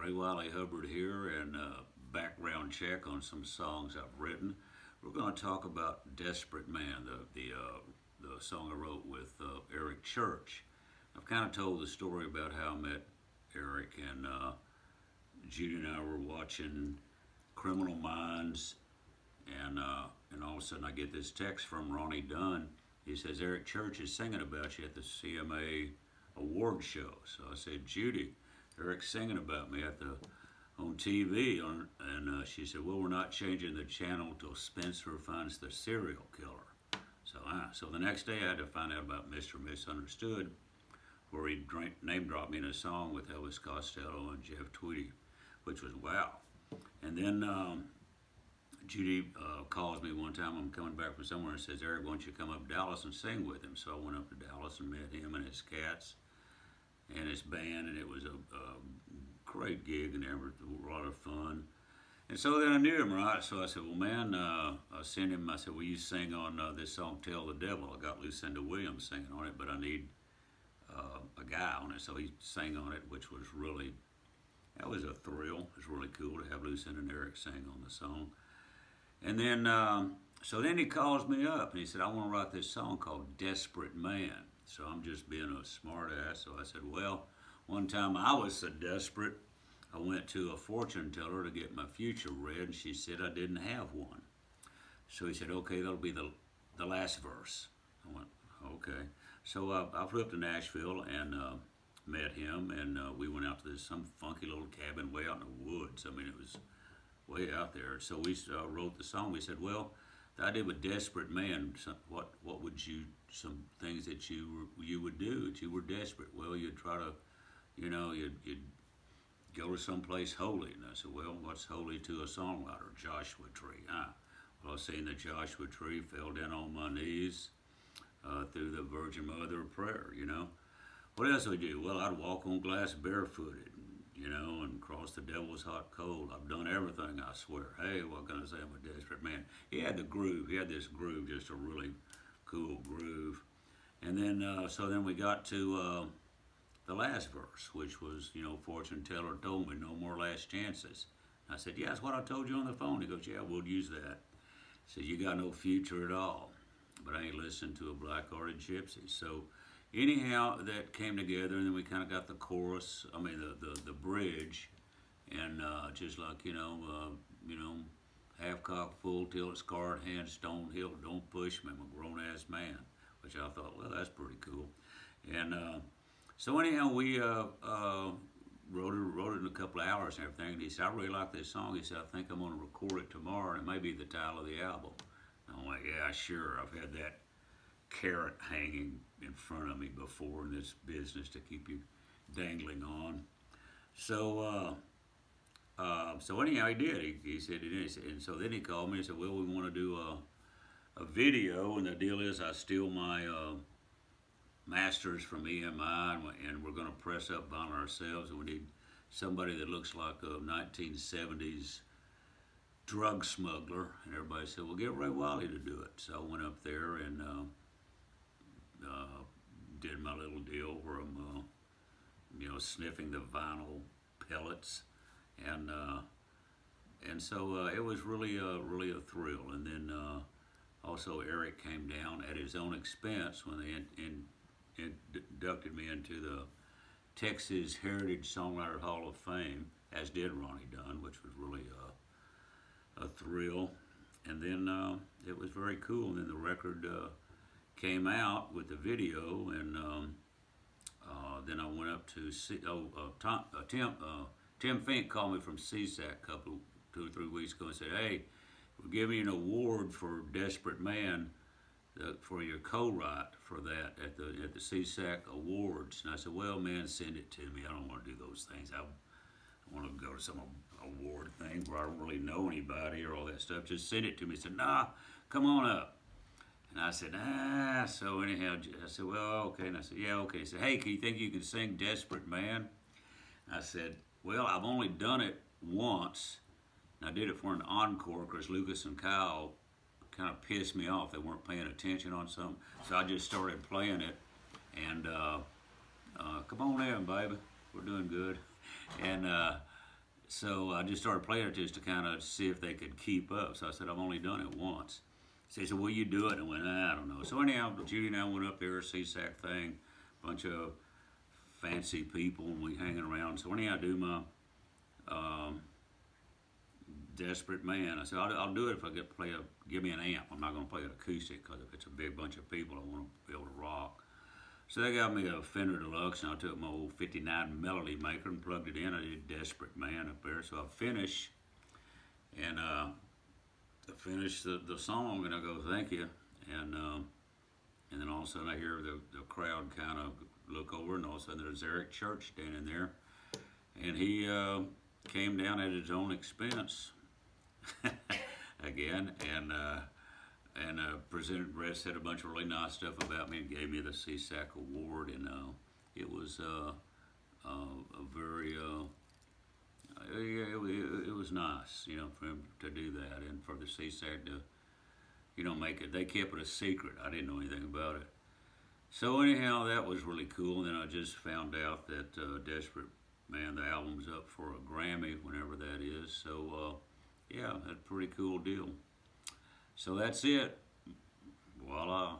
Wylie Hubbard here, and background check on some songs I've written. We're going to talk about "Desperate Man," the song I wrote with Eric Church. I've kind of told the story about how I met Eric, and Judy and I were watching Criminal Minds, and all of a sudden I get this text from Ronnie Dunn. He says Eric Church is singing about you at the CMA award show. So I said, Judy, Eric's singing about me on TV, and she said, well, we're not changing the channel till Spencer finds the serial killer. So the next day I had to find out about Mr. Misunderstood, where he name dropped me in a song with Elvis Costello and Jeff Tweedy, which was wow. And then Judy calls me one time. I'm coming back from somewhere and says, Eric, why don't you come up to Dallas and sing with him? So I went up to Dallas and met him and his cats and his band, and it was a great gig and a lot of fun. And so then I knew him, right? So I said, well, man, I sent him, I said, will you sing on this song, Tell the Devil? I got Lucinda Williams singing on it, but I need a guy on it. So he sang on it, which was really, that was a thrill. It was really cool to have Lucinda and Eric sing on the song. And then, so then he calls me up and he said, I want to write this song called Desperate Man. So I'm just being a smart ass. So I said, well, one time I was so desperate, I went to a fortune teller to get my future read, and she said I didn't have one. So he said, okay, that'll be the last verse. I went, okay. So I flew up to Nashville and met him, and we went out to some funky little cabin way out in the woods. I mean, it was way out there. So we wrote the song. We said, well, the idea of a desperate man, what would you, some things that you would do if you were desperate? Well, you'd try to, you'd go to someplace holy. And I said, well, what's holy to a songwriter? Joshua tree. Well, I seen the Joshua tree, fell down on my knees through the Virgin Mother of prayer, What else would I do? Well, I'd walk on glass barefooted, and cross the devil's hot cold. I've done everything, I swear. Hey, what can I say? I'm a desperate man. He had the groove. He had this groove, just a really cool groove. And then, so then we got to the last verse, which was, fortune teller told me no more last chances. I said, yeah, that's what I told you on the phone. He goes, yeah, we'll use that. He said, you got no future at all. But I ain't listening to a black-hearted gypsy. So anyhow, that came together, and then we kind of got the chorus, the bridge, and just like, half cock full till it's scarred, hands stone hill, don't push me, I'm a grown-ass man, which I thought, well, that's pretty cool. And so anyhow, we wrote it in a couple of hours and everything, and he said, I really like this song. He said, I think I'm going to record it tomorrow, and it may be the title of the album. I'm like, yeah, sure, I've had that carrot hanging in front of me before in this business to keep you dangling on. So anyhow, he did. He said it is. And so then he called me and said, well, we want to do a video, and the deal is I steal my masters from EMI, and we're going to press up vinyl ourselves, and we need somebody that looks like a 1970s drug smuggler. And everybody said, well, get Ray Wylie to do it. So I went up there and did my little deal where I'm, sniffing the vinyl pellets, and so it was really a thrill. And then also Eric came down at his own expense when they inducted me into the Texas Heritage Songwriter Hall of Fame, as did Ronnie Dunn, which was really a thrill. And then it was very cool. And then the record came out with the video, and then I went up to Tim Fink called me from CSAC a couple, 2 or 3 weeks ago and said, hey, we're giving you an award for Desperate Man for your co-write for that at the CSAC Awards. And I said, well, man, send it to me. I don't want to do those things. I want to go to some award thing where I don't really know anybody or all that stuff. Just send it to me. He said, nah, come on up. And I said, so anyhow, I said, well, okay. And I said, yeah, okay. He said, hey, can you think you can sing Desperate Man? I said, well, I've only done it once. And I did it for an encore because Lucas and Kyle kind of pissed me off. They weren't paying attention on something. So I just started playing it. And come on in, baby. We're doing good. And So I just started playing it just to kind of see if they could keep up. So I said, I've only done it once. So he said, will you do it? And I went, I don't know. So anyhow, Judy and I went up there, CSAC thing, bunch of fancy people, and we hanging around. So anyhow, I do my um, Desperate Man. I said, I'll do it if I give me an amp. I'm not going to play it acoustic because if it's a big bunch of people, I want to be able to rock. So they got me a Fender Deluxe, and I took my old '59 Melody Maker and plugged it in. I did Desperate Man up there. So I finished, and I finished the song, and I go, thank you. And then all of a sudden I hear the crowd kind of look over, and all of a sudden there's Eric Church standing there. And he came down at his own expense again, and President Brett said a bunch of really nice stuff about me and gave me the CSAC award, and it was a very it was nice, for him to do that, and for the CSAC to make it. They kept it a secret. I didn't know anything about it. So anyhow, that was really cool. And then I just found out that Desperate Man, the album's up for a Grammy whenever that is. So yeah, that's a pretty cool deal. So that's it. Voila.